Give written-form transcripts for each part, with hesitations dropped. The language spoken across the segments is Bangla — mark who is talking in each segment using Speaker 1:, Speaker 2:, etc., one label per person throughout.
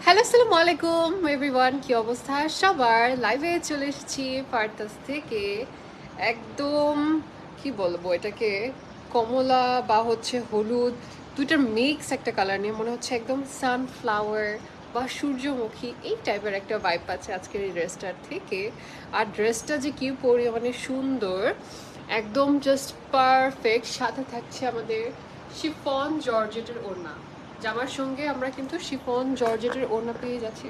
Speaker 1: হ্যালো, আসসালামু আলাইকুম এভরিওয়ান। কি অবস্থা সবার? লাইভে চলে এসেছি ফারতাস থেকে। একদম কি বলবো এটাকে, কমলা বা হচ্ছে হলুদ, দুইটার মিক্স একটা কালার নিয়ে মনে হচ্ছে একদম সানফ্লাওয়ার বা সূর্যমুখী এই টাইপের একটা ভাইব আছে আজকের এই ড্রেসটার থেকে। আর ড্রেসটা যে কি পরিমাণে সুন্দর, একদম জাস্ট পারফেক্ট। সাথে থাকছে আমাদের শিফন জর্জেটের ওড়না। জামার সঙ্গে আমরা কিন্তু শিফন জর্জেটের ওড়না পেয়ে যাচ্ছি।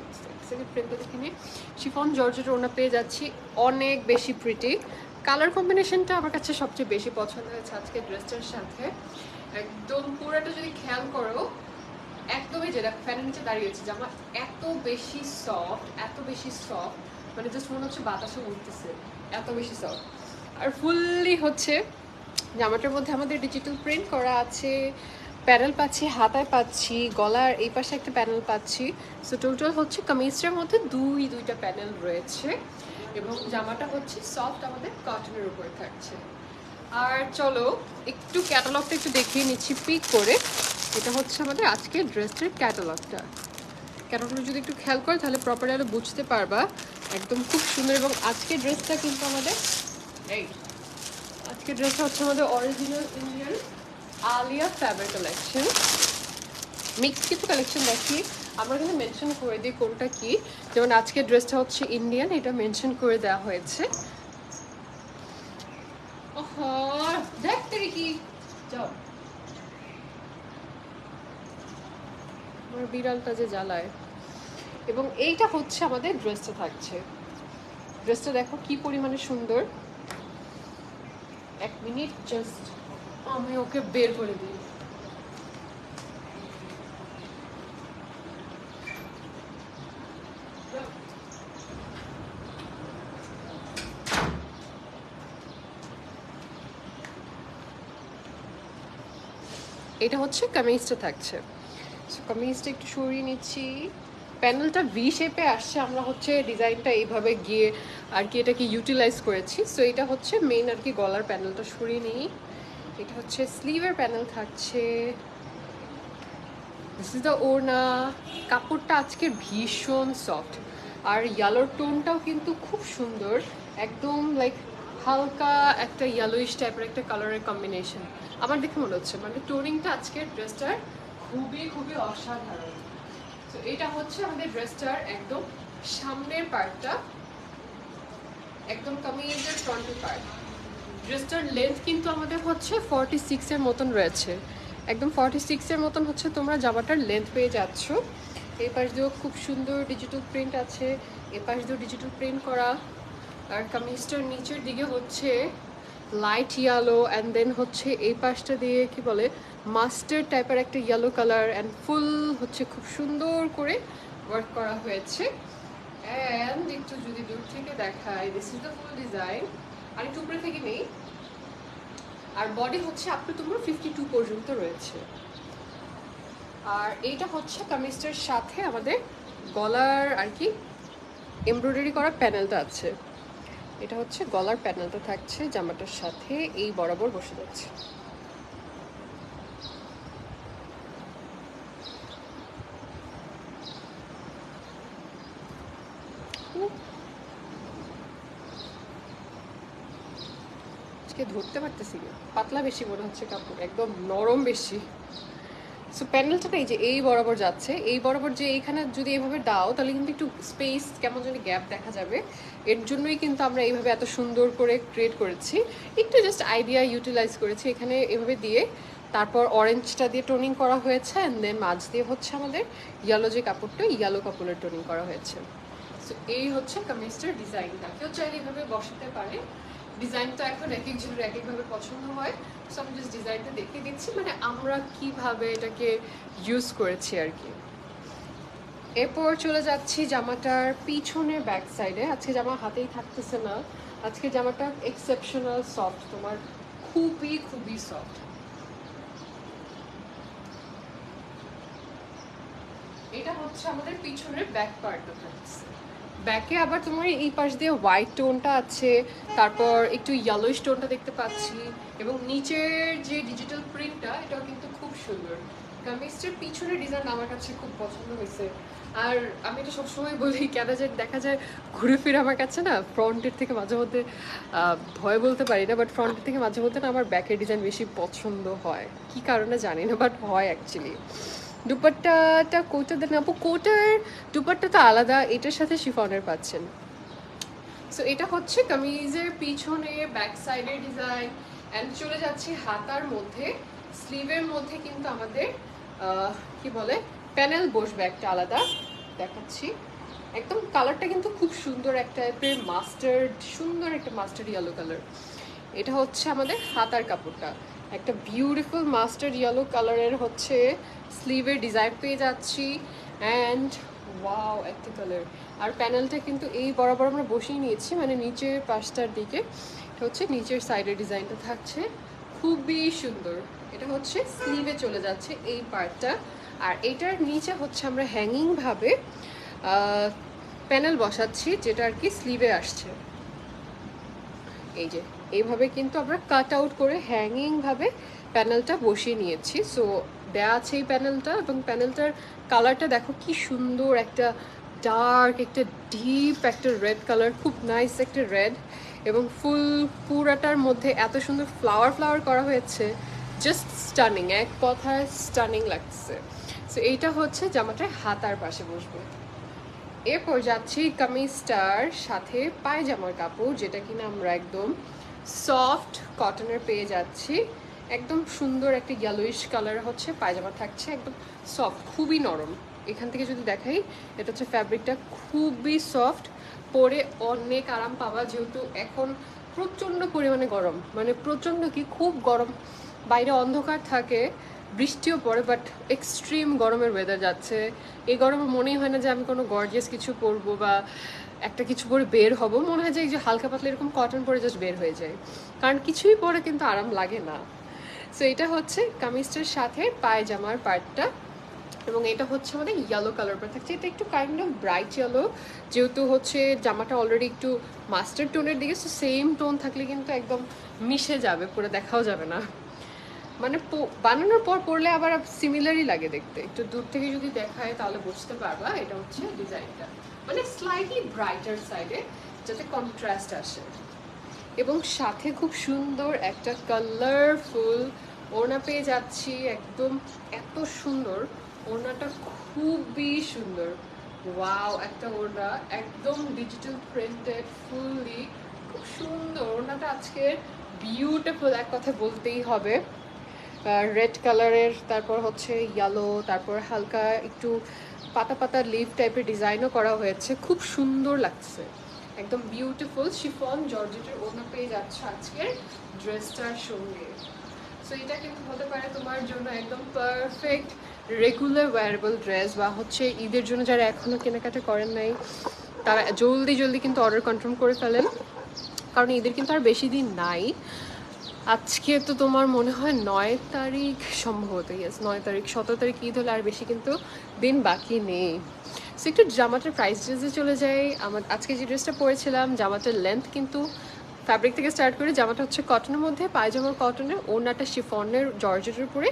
Speaker 1: সেকেন্ড ফ্রেমটা দেখে নিই। শিফন জর্জেটের ওড়না পেয়ে যাচ্ছি, অনেক বেশি প্রিটি। কালার কম্বিনেশনটা আমার কাছে সবচেয়ে বেশি পছন্দ হয়েছে আজকে ড্রেসটার সাথে। একদম পুরোটা যদি খেয়াল করো, একদমই যেটা ফ্যানের নিচে দাঁড়িয়েছে জামা, এত বেশি সফট, এত বেশি সফট, মানে জাস্ট মনে হচ্ছে বাতাসে উঠতেছে, এত বেশি সফট। আর ফুললি হচ্ছে জামাটার মধ্যে আমাদের ডিজিটাল প্রিন্ট করা আছে, প্যানেল পাচ্ছি, হাতায় পাচ্ছি, গলার এই পাশে একটা প্যানেল পাচ্ছি। সো টোটাল হচ্ছে কামিজটার মধ্যে দুইটা প্যানেল রয়েছে এবং জামাটা হচ্ছে সফট আমাদের কটনের উপরে থাকছে। আর চলো একটু ক্যাটালগটা একটু দেখিয়ে নিচ্ছি পিক করে। এটা হচ্ছে আমাদের আজকের ড্রেসের ক্যাটালগটা। ক্যাটালগটা যদি একটু খেয়াল করো তাহলে প্রপারলি আরো বুঝতে পারবা। একদম খুব সুন্দর। এবং আজকের ড্রেসটা কিন্তু আমাদের এই আজকের ড্রেসটা হচ্ছে আমাদের original Indian Alia fabric collection. Mix কিছু কালেকশন দেখি, আমরা কিন্তু মেনশন করে দিই কোনটা কি। যেমন আজকের ড্রেসটা হচ্ছে ইন্ডিয়ান, এটা মেনশন করে দেওয়া হয়েছে। দেখতে কি যাও, আমার বিড়ালটা যে জ্বালায়। এবং এইটা হচ্ছে আমাদের ড্রেসটা থাকছে। ড্রেসটা দেখো কি পরিমাণে সুন্দর। এক মিনিট জাস্ট আমি ওকে বের করে দিই। এটা হচ্ছে কামিজটা থাকছে। কামিজটা একটু সরিয়ে নিচ্ছি। প্যানেলটা ভি শেপে আসছে, আমরা হচ্ছে ডিজাইনটা এইভাবে গিয়ে আর কি এটাকে ইউটিলাইজ করেছি। সো এটা হচ্ছে মেইন আর কি গলার প্যানেলটা সরিয়ে নিই। এটা হচ্ছে স্লিভের প্যানেল থাকছে। দিস ইজ দ্য ওড়না। কাপড়টা আজকে ভীষণ সফট, আর ইয়েলোর টোনটাও কিন্তু খুব সুন্দর। একদম লাইক হালকা একটা ইয়েলোইশ টাইপের একটা কালারের কম্বিনেশন আমার দেখে মনে হচ্ছে। মানে টোনিংটা আজকের ড্রেসটার খুবই খুবই অসাধারণ। তো এটা হচ্ছে আমাদের ড্রেসটার একদম সামনের পার্টটা, একদম কামিজের ফ্রন্টের পার্ট। ড্রেসটার লেন্থ কিন্তু আমাদের হচ্ছে 46-এর মতন রয়েছে। একদম 46-এর মতন হচ্ছে তোমরা জামাটার লেন্থ পেয়ে যাচ্ছ। এই পাশ দিয়েও খুব সুন্দর ডিজিটাল প্রিন্ট আছে, এ পাশ দিয়েও ডিজিটাল প্রিন্ট করা। আর কামিজটার নিচের দিকে হচ্ছে লাইট ইয়েলো, অ্যান্ড দেন হচ্ছে এই পাশটা দিয়ে কি বলে মাস্টার্ড টাইপের একটা ইয়েলো কালার, অ্যান্ড ফুল হচ্ছে খুব সুন্দর করে ওয়ার্ক করা হয়েছে। অ্যান্ড একটু যদি দূর থেকে দেখাই, this is the full design. আর একটু উপরে থেকে নেই। আর বডি হচ্ছে আপ টু তোমার 52 পর্যন্ত রয়েছে। আর এইটা হচ্ছে কামিজটার সাথে আমাদের গলার আর কি এমব্রয়ডারি করা প্যানেলটা আছে। এটা হচ্ছে গলার প্যানেলটা থাকছে জামাটার সাথে, এই বরাবর বসে যাচ্ছে। আজকে ধরতে পারতেছি না, পাতলা বেশি মনে হচ্ছে কাপড়, একদম নরম বেশি। সো প্যানেলটা এই যে এই বরাবর যাচ্ছে, এই বরাবর যে এইখানে যদি এইভাবে দাও তাহলে কিন্তু একটু স্পেস কেমন যেন গ্যাপ দেখা যাবে। এর জন্যই কিন্তু আমরা এইভাবে এত সুন্দর করে ক্রিয়েট করেছি। একটু জাস্ট আইডিয়া ইউটিলাইজ করেছি এখানে এভাবে দিয়ে। তারপর অরেঞ্জটা দিয়ে টোনিং করা হয়েছে, অ্যান্ড দেন মাঝ দিয়ে হচ্ছে আমাদের ইয়েলো যে কাপড়টা, ইয়েলো কাপড়ের টোনিং করা হয়েছে। সো এই হচ্ছে কামিজটার ডিজাইনটা। কেউ চাইলে এইভাবে বসাতে পারে। ডিজাইনটা এখন এক একজনের এক একভাবে পছন্দ হয়। সো আমি জাস্ট ডিজাইনটা দেখিয়ে দিচ্ছি, মানে আমরা কিভাবে এটাকে ইউজ করেছি আর কি। এরপর চলে যাচ্ছি জামাটার পিছনের ব্যাক সাইডে। আজকে জামা হাতেই থাকতেছে না, আজকে জামাটা এক্সেপশনাল সফট, তোমার খুবই খুবই সফট। এটা হচ্ছে আমাদের পিছনের ব্যাক পার্টটা থাকছে। ব্যাকে আবার তোমার এই পাশ দিয়ে হোয়াইট টোনটা আছে, তারপর একটু ইয়েলোইশ টোনটা দেখতে পাচ্ছি, এবং নিচের যে ডিজিটাল প্রিন্টটা এটাও কিন্তু খুব সুন্দর। কামিজটার পিছনের ডিজাইন আমার কাছে খুব পছন্দ হয়েছে। আর আমি এটা সবসময় বলি, কেন যে দেখা যায় ঘুরে ফিরে আমার কাছে না ফ্রন্টের থেকে মাঝে মধ্যে ভয় বলতে পারি না, বাট ফ্রন্টের থেকে মাঝে মধ্যে না আমার ব্যাকের ডিজাইন বেশি পছন্দ হয়, কি কারণে জানি না, বাট হয় অ্যাকচুয়ালি। দুপাট্টাটা কোটা দেন আপু, কোটার দুপাট্টা তো আলাদা, এটার সাথে শিফনের পাচ্ছেন। সো এটা হচ্ছে কামিজের পিছনে ব্যাক সাইডের ডিজাইন। অ্যান্ড চলে যাচ্ছি হাতার মধ্যে, স্লিভের মধ্যে কিন্তু আমাদের কি বলে প্যানেল বসবে একটা আলাদা, দেখাচ্ছি। একদম কালারটা কিন্তু খুব সুন্দর, একটা টাইপের মাস্টার্ড, সুন্দর একটা মাস্টার্ড ইয়েলো কালার। এটা হচ্ছে আমাদের হাতার কাপড়টা, একটা বিউটিফুল মাস্টার্ড ইয়েলো কালারের হচ্ছে স্লিভের ডিজাইন পেয়ে যাচ্ছি। অ্যান্ড ওয়াও একটা কালার। আর প্যানেলটা কিন্তু এই বরাবর আমরা বসিয়ে নিয়েছি, মানে নিচের পাশটার দিকে। এটা হচ্ছে নিচের সাইডের ডিজাইনটা থাকছে, খুবই সুন্দর। এটা হচ্ছে স্লিভে চলে যাচ্ছে এই পার্টটা। আর এটার নিচে হচ্ছে আমরা হ্যাঙ্গিং ভাবে প্যানেল বসাচ্ছি, যেটা আর কি স্লিভে আসছে। এই যে এইভাবে কিন্তু আমরা কাট আউট করে হ্যাঙ্গিং ভাবে প্যানেলটা বসিয়ে নিয়েছি। সো দেয়া আছে এই প্যানেলটা, এবং প্যানেলটার কালারটা দেখো কি সুন্দর, একটা ডার্ক, একটা ডিপ একটা রেড কালার, খুব নাইস একটা রেড, এবং ফুল পুরাটার মধ্যে এত সুন্দর ফ্লাওয়ার ফ্লাওয়ার করা হয়েছে, জাস্ট স্টানিং, এক কথায় স্টানিং লাগছে। সো এইটা হচ্ছে জামাটার হাতার পাশে বসবে। এরপর যাচ্ছি কামিজটার সাথে পায়জামার কাপড়, যেটা কিনা আমরা একদম সফট কটনের পেয়ে যাচ্ছি। একদম সুন্দর একটা ইয়েলোইশ কালার হচ্ছে পায়জামা থাকছে, একদম সফট, খুবই নরম। এখান থেকে যদি দেখাই, এটা হচ্ছে ফ্যাব্রিকটা খুবই সফট, পরে অনেক আরাম পাবা, যেহেতু এখন প্রচণ্ড পরিমাণে গরম, মানে প্রচণ্ড কি খুব গরম, বাইরে অন্ধকার থাকে, বৃষ্টিও পড়ে, বাট এক্সট্রিম গরমের ওয়েদার যাচ্ছে। এই গরমে মনেই হয় না যে আমি কোনো গর্জিয়াস কিছু পরবো বা একটা কিছু পরে বের হব, মনে হয় যে এই যে হালকা পাতলা এরকম কটন পরে জাস্ট বের হয়ে যায়, কারণ কিছুই পরে কিন্তু আরাম লাগে না। সো এটা হচ্ছে কামিজটার সাথে পায়জামার পার্টটা, এবং এটা হচ্ছে আমাদের ইয়েলো কালার পার থাকছে। এটা একটু কাইন্ড অফ ব্রাইট ইয়েলো, যেহেতু হচ্ছে জামাটা অলরেডি একটু মাস্টার্ড টোনের দিকে, সো সেম টোন থাকলে কিন্তু একদম মিশে যাবে, পুরো দেখাও যাবে না, মানে বানানোর পর পরলে আবার সিমিলারই লাগে দেখতে। একটু দূর থেকে যদি দেখায় তাহলে বুঝতে পারবা এটা হচ্ছে ডিজাইনটা, মানে স্লাইটলি ব্রাইটার সাইডে, যাতে কন্ট্রাস্ট আসে। এবং সাথে খুব সুন্দর একটা কালারফুল ওড়না পেয়ে যাচ্ছি, একদম এত সুন্দর ওড়নাটা, খুবই সুন্দর। ওয়াও একটা ওড়না, একদম ডিজিটাল প্রিন্টেড, ফুললি খুব সুন্দর ওড়নাটা আজকে বিউটিফুল, এক কথা বলতেই হবে। রেড কালারের, তারপর হচ্ছে ইয়েলো, তারপর হালকা একটু পাতা পাতা লিভ টাইপের ডিজাইনও করা হয়েছে, খুব সুন্দর লাগছে, একদম বিউটিফুল। শিফন জর্জেটের ওড়না পেয়ে যাচ্ছে আজকের ড্রেসটার সঙ্গে। সো এটা কিন্তু হতে পারে তোমার জন্য একদম পারফেক্ট রেগুলার ওয়্যারেবল ড্রেস, বা হচ্ছে ঈদের জন্য যারা এখনও কেনাকাটা করেন নাই তারা জলদি জলদি কিন্তু অর্ডার কনফার্ম করে ফেলেন, কারণ ঈদের কিন্তু আর বেশি দিন নাই। আজকে তো তোমার মনে হয় 9 তারিখ সম্ভবত, ইয়েস 9 তারিখ, 17 তারিখ ঈদ হলে আর বেশি কিন্তু দিন বাকি নেই। সো একটু জামাটার প্রাইস ড্রেসে চলে যাই। আমার আজকে যে ড্রেসটা পরেছিলাম, জামাটার লেন্থ কিন্তু ফ্যাব্রিক থেকে স্টার্ট করে, জামাটা হচ্ছে কটনের মধ্যে, পায়জামার কটনের, ওড়নাটা শিফনের জর্জেটের উপরে,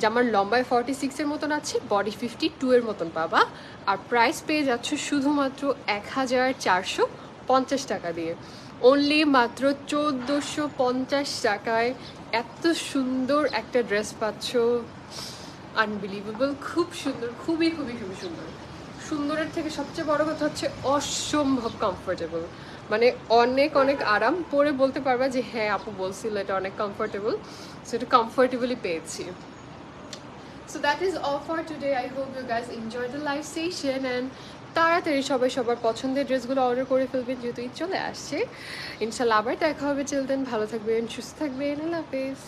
Speaker 1: জামার লম্বায় 46-এর মতন আছে, বডি 52-এর মতন পাবা। আর প্রাইস পেয়ে যাচ্ছ শুধুমাত্র 1450 টাকা দিয়ে, অনলি মাত্র 1450 টাকায় এত সুন্দর একটা ড্রেস পাচ্ছ, আনবিলিভেবল, খুব সুন্দর, খুবই খুবই খুবই সুন্দর। সুন্দরের থেকে সবচেয়ে বড় কথা হচ্ছে অসম্ভব কমফোর্টেবল, মানে অনেক অনেক আরাম, পরে বলতে পারবা যে হ্যাঁ আপু বলছিল এটা অনেক কমফোর্টেবল, সো এটা কমফোর্টেবলি পেয়েছি। So that is all for today. I hope you guys enjoyed the live session, and তাড়াতাড়ি সবাই সবার পছন্দের ড্রেসগুলো অর্ডার করে ফেলবেন, যেহেতু ঈদ চলে আসছে। ইনশাল্লাহ আবার দেখা হবে, চিলড্রেন ভালো থাকবেন, সুস্থ থাকবেন, আল্লাহ হাফেজ।